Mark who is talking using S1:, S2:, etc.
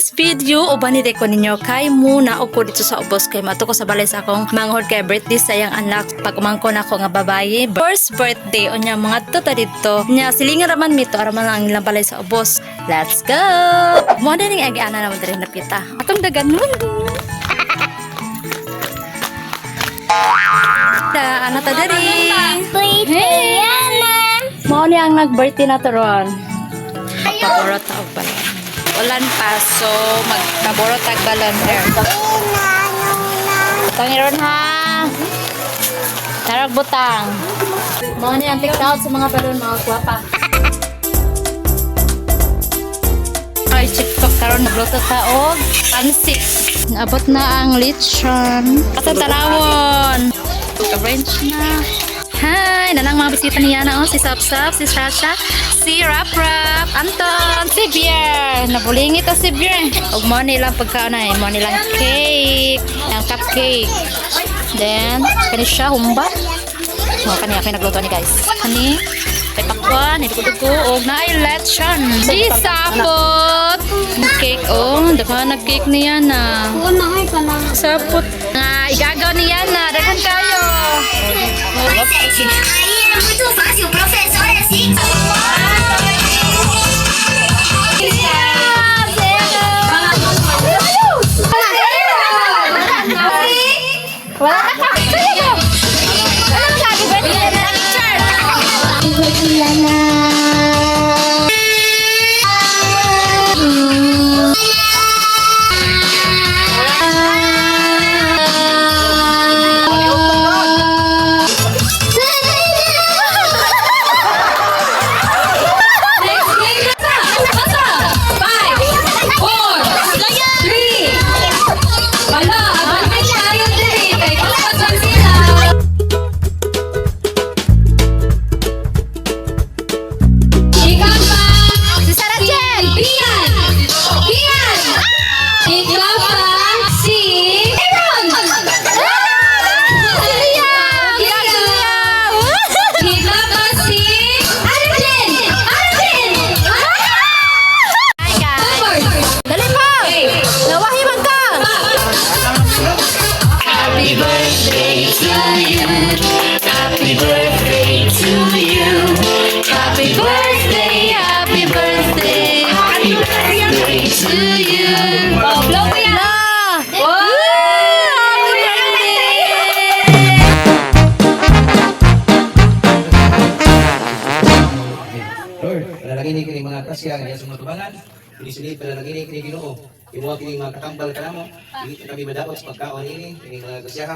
S1: today's video, uban ni ko ninyo kay muna ako dito sa ubos kay mato ko sa balay sa akong manghod kay birthday sayang anak pag umangko na ako nga babae. First birthday o niya mga tuta dito. Nya silingan raman mito araman ang ilang balay sa ubos. Let's go! Mo din ning agi-ana naman diri napita. Atong dagan nun. Da, ana ta diri. Hey, mo ni ang nag-birthday na to ron. Paborot og balon. Ulan pa, so magpaborot og balon here. Tangiron ha. Tarag butang. Mo ni ang TikTok sa mga balon mga gwapa. Ay, TikTok karon nagluto ta og pansit. Naabot na ang lechon. Atong tanawon. Ka-French na. Hi! Nanang mga bisita niya na si Sapsap, si Sasha, si Rap, Anton, si Bier. Nabulingi to si Bier. Huwag mo nilang pagkaon na mo nilang cake. Yung cupcake. Then, kani siya, humba. Mga kaniya, pinagluto ni guys. Kani, may pakwan, dugo-dugo, o na-lechon. Si Sapot. Cake, daka nag-cake niya na. Sapot. Igagaw niya na. Dagan kayo.
S2: Aí é muito fácil, professor é assim.
S3: Palalagay ni kini mga kasya nga sa mga tubangan. Dili palalagay ni kini Ginoo. Imo kini mga katambal kanamo. Dili kami madaot sa pagkaon ini kini mga kasya.